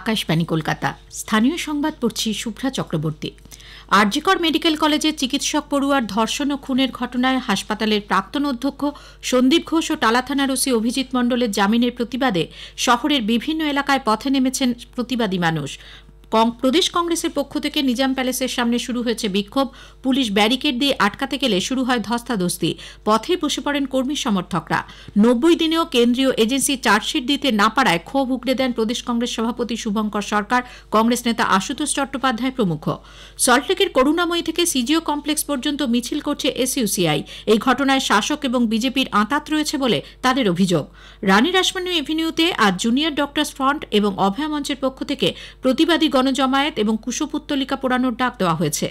আকাশবাণী কলকাতা। স্থানীয় সংবাদ পড়ছি শুভ্রা চক্রবর্তী। আরজিকর মেডিকেল কলেজের চিকিৎসক পড়ুয়ার ধর্ষণ ও খুনের ঘটনায় হাসপাতালের প্রাক্তন অধ্যক্ষ সন্দীপ ঘোষ ও টালা থানার ওসি অভিজিৎ মণ্ডলের জামিনের প্রতিবাদে শহরের বিভিন্ন এলাকায় পথে নেমেছেন প্রতিবাদী মানুষ। প্রদেশ কংগ্রেসের পক্ষ থেকে নিজাম প্যালেসের সামনে শুরু হয়েছে বিক্ষোভ। পুলিশ ব্যারিকেড দিয়ে আটকাতে গেলে শুরু হয় ধস্তাধস্তি। পথে বসে পড়েন কর্মী সমর্থকরা। 90 দিনেও কেন্দ্রীয় এজেন্সি চার্জশিট দিতে না পারায় ক্ষোভ উগড়ে দেন প্রদেশ কংগ্রেস সভাপতি শুভঙ্কর সরকার, কংগ্রেস নেতা আশুতোষ চট্টোপাধ্যায় প্রমুখ। সল্টলেকের করুণাময়ী থেকে সিজিও কমপ্লেক্স পর্যন্ত মিছিল করছে এসইউসিআই। এই ঘটনায় শাসক এবং বিজেপির আঁতাত রয়েছে বলে তাদের অভিযোগ। রানী রাসমণি এভিনিউতে আজ জুনিয়র ডক্টরস ফ্রন্ট এবং অভয়া মঞ্চের পক্ষ থেকে প্রতিবাদী গণজমায়েত এবং কুশপুত্তলিকা পোড়ানোর ডাক দেওয়া হয়েছে।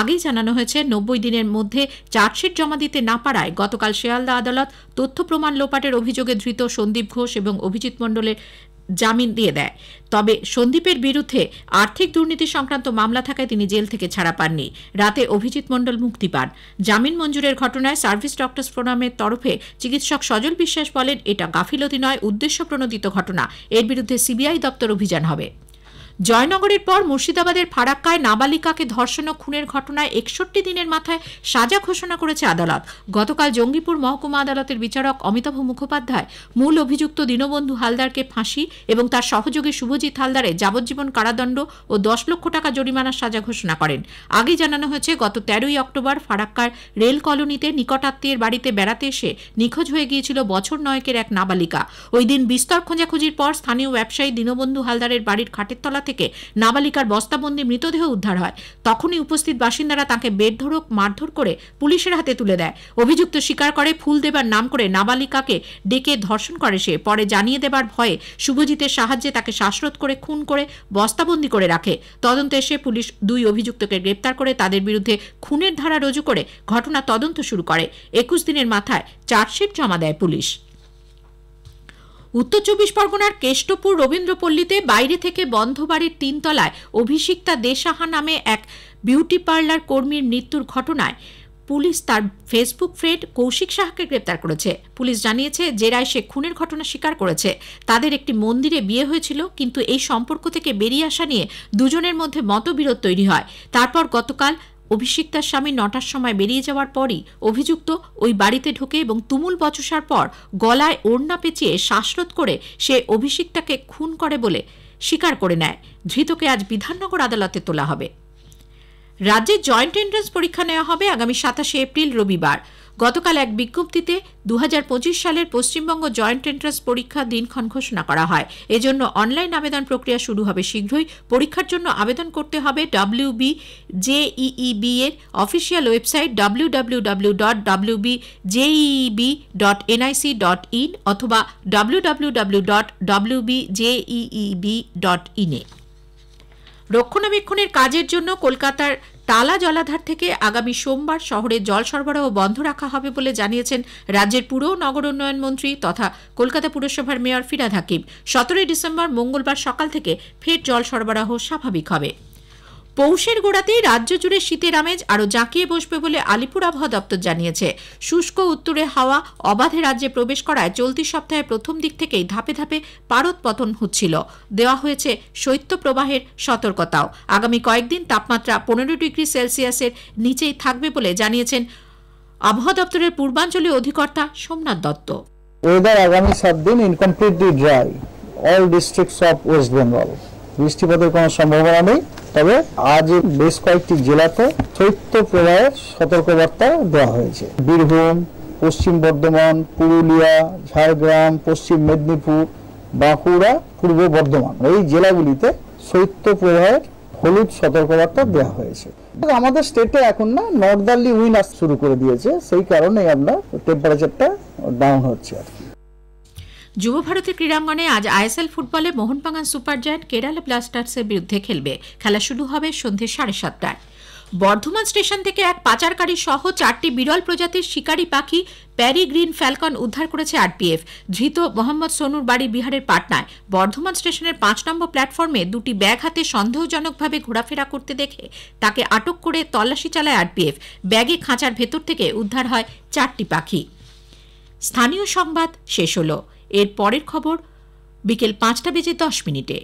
আগেই জানানো হয়েছে 90 দিনের মধ্যে চার্জশিট জমা দিতে না পারায় গতকাল শিয়ালদা আদালত তথ্য প্রমাণ লোপাটের অভিযোগে ধৃত সন্দীপ ঘোষ এবং অভিজিৎ মণ্ডলের জামিন দিয়ে দেয়। তবে সন্দীপের বিরুদ্ধে আর্থিক দুর্নীতি সংক্রান্ত মামলা থাকায় তিনি জেল থেকে ছাড়া পাননি। রাতে অভিজিৎ মণ্ডল মুক্তি পান। জামিন মঞ্জুরের ঘটনায় সার্ভিস ডক্টরস ফোরামের তরফে চিকিৎসক সজল বিশ্বাস বলেন, এটা গাফিলতি নয়, উদ্দেশ্যপ্রণোদিত ঘটনা। এর বিরুদ্ধে সিবিআই দপ্তর অভিযান হবে। জয়নগরের পর মুর্শিদাবাদের ফারাক্কায় নাবালিকাকে ধর্ষণ ও খুনের ঘটনায় 61 দিনের মাথায় সাজা ঘোষণা করেছে আদালত। গতকাল জঙ্গিপুর মহকুমা আদালতের বিচারক অমিতাভ মুখোপাধ্যায় মূল অভিযুক্ত দীনবন্ধু হালদারকে ফাঁসি এবং তার সহযোগী শুভজিৎ হালদারের যাবজ্জীবন কারাদণ্ড ও 10 লক্ষ টাকা জরিমানার সাজা ঘোষণা করেন। আগে জানানো হয়েছে, গত 13 অক্টোবর ফারাক্কার রেল কলোনিতে নিকটাত্মীয়ের বাড়িতে বেড়াতে এসে নিখোঁজ হয়ে গিয়েছিল বছর 9 এক নাবালিকা। ওই দিন বিস্তর খোঁজাখুঁজির পর স্থানীয় ব্যবসায়ী দীনবন্ধু হালদারের বাড়ির খাটের তলা থেকে নাবালিকার বস্তাবন্দি মৃতদেহ উদ্ধার হয়। তখনই উপস্থিত বাসিন্দারা তাকে বেধড়ক মারধর করে পুলিশের হাতে তুলে দেয়। অভিযুক্ত স্বীকার করে ফুল দেবার নাম করে নাবালিকাকে ডেকে ধর্ষণ করে সে। পরে জানিয়ে দেবার ভয়ে শুভজিতের সাহায্যে তাকে শ্বাসরোধ করে খুন করে বস্তাবন্দি করে রাখে। তদন্তে এসে পুলিশ 2 অভিযুক্তকে গ্রেপ্তার করে তাদের বিরুদ্ধে খুনের ধারা রুজু করে ঘটনা তদন্ত শুরু করে। 21 দিনের মাথায় চার্জশিট জমা দেয় পুলিশ। উত্তর 24 পরগনার কেষ্টপুর রবীন্দ্রপল্লীতে বাইরে থেকে বন্ধ বাড়ির 3 তলায় অভিষিক্তা দে সাহা নামে এক বিউটি পার্লার কর্মীর মৃত্যুর ঘটনায় পুলিশ তার ফেসবুক ফ্রেন্ড কৌশিক সাহাকে গ্রেপ্তার করেছে। পুলিশ জানিয়েছে, জেরায় সে খুনের ঘটনা স্বীকার করেছে। তাদের একটি মন্দিরে বিয়ে হয়েছিল, কিন্তু এই সম্পর্ক থেকে বেরিয়ে আসা নিয়ে দুজনের মধ্যে মতবিরোধ তৈরি হয়। তারপর গতকাল অভিষিক্তার স্বামী 9টার সময় বেরিয়ে যাওয়ার পরই অভিযুক্ত ওই বাড়িতে ঢোকে এবং তুমুল বচসার পর গলায় ওড়না পেঁচিয়ে শ্বাসরোধ করে সে অভিষিক্তাকে খুন করে বলে স্বীকার করে নেয়। ধৃতকে আজ বিধাননগর আদালতে তোলা হবে। রাজ্যে জয়েন্ট এন্ট্রান্স পরীক্ষা নেওয়া হবে আগামী 27 এপ্রিল রবিবার। গতকাল এক বিজ্ঞপ্তিতে 2025 সালের পশ্চিমবঙ্গ জয়েন্ট এন্ট্রান্স পরীক্ষা দিনক্ষণ ঘোষণা করা হয়। এজন্য অনলাইন আবেদন প্রক্রিয়া শুরু হবে শীঘ্রই। পরীক্ষার জন্য আবেদন করতে হবে WBJEEB এর অফিসিয়াল ওয়েবসাইট www.wbjeeb.nic.in অথবা www.wbjeeb.in এ। রক্ষণাবেক্ষণের কাজের জন্য কলকাতার টালা জলাধার থেকে আগামী সোমবার শহরে জল সরবরাহ বন্ধ রাখা হবে বলে জানিয়েছেন রাজ্যের পুর ও নগর উন্নয়ন মন্ত্রী তথা কলকাতা পুরসভার মেয়র ফিরহাদ হাকিম। 17 ডিসেম্বর মঙ্গলবার সকাল থেকে ফের জল সরবরাহ স্বাভাবিক হবে। পৌষের গোড়াতেই রাজ্য জুড়ে শীতের আমেজ আরও জাঁকিয়ে বসবে বলে আলিপুর আবহাওয়া দপ্তর জানিয়েছে। শুষ্ক উত্তরে হাওয়া অবাধে রাজ্যে প্রবেশ করায় চলতি সপ্তাহের প্রথম দিক থেকেই ধাপে ধাপে পারদ পতন হচ্ছিল। দেওয়া হয়েছে শৈত্যপ্রবাহের সতর্কতাও। আগামী কয়েকদিন তাপমাত্রা 15 ডিগ্রি সেলসিয়াসের নিচেই থাকবে বলে জানিয়েছেন আবহাওয়া দপ্তরের পূর্বাঞ্চলীয় অধিকর্তা সোমনাথ দত্ত। ওয়েদার আগামী 7 দিন incompletely dry all districts of West Bengal. বৃষ্টিপাতের কোনো সম্ভাবনা নেই, তবে আজ বেশ কয়েকটি জেলাতে শৈত্য প্রবাহের সতর্কবার্তা দেওয়া হয়েছে। বীরভূম, পশ্চিম বর্ধমান, পুরুলিয়া, ঝাড়গ্রাম, পশ্চিম মেদিনীপুর, বাঁকুড়া, পূর্ব বর্ধমান এই জেলাগুলিতে শৈত্য প্রবাহের হলুদ সতর্কবার্তা দেওয়া হয়েছে। আমাদের স্টেটে এখন না নর্দার্লি উইন্ড আসতে শুরু করে দিয়েছে, সেই কারণে আপনার টেম্পারেচারটা ডাউন হচ্ছে আর কি। যুব ভারতের ক্রীড়াঙ্গনে আজ আইএসএল ফুটবলে মোহনবাগান সুপার জায়ান্ট কেরালা ব্লাস্টার্সের বিরুদ্ধে খেলবে। খেলা শুরু হবে সন্ধ্যে 7:30টায়। বর্ধমান স্টেশন থেকে এক পাচারকারী সহ 4টি বিরল প্রজাতির শিকারী পাখি প্যারি গ্রিন ফ্যালকন উদ্ধার করেছে আরপিএফ। ধৃত মোহাম্মদ সোনুর বাড়ি বিহারের পাটনায়। বর্ধমান স্টেশনের 5 নম্বর প্ল্যাটফর্মে 2টি ব্যাগ হাতে সন্দেহজনকভাবে ঘোরাফেরা করতে দেখে তাকে আটক করে তল্লাশি চালায় আরপিএফ। ব্যাগে খাঁচার ভেতর থেকে উদ্ধার হয় 4টি পাখি। স্থানীয় সংবাদ শেষ হলো। এর পরের খবর বিকেল 5টা বেজে 10 মিনিটে।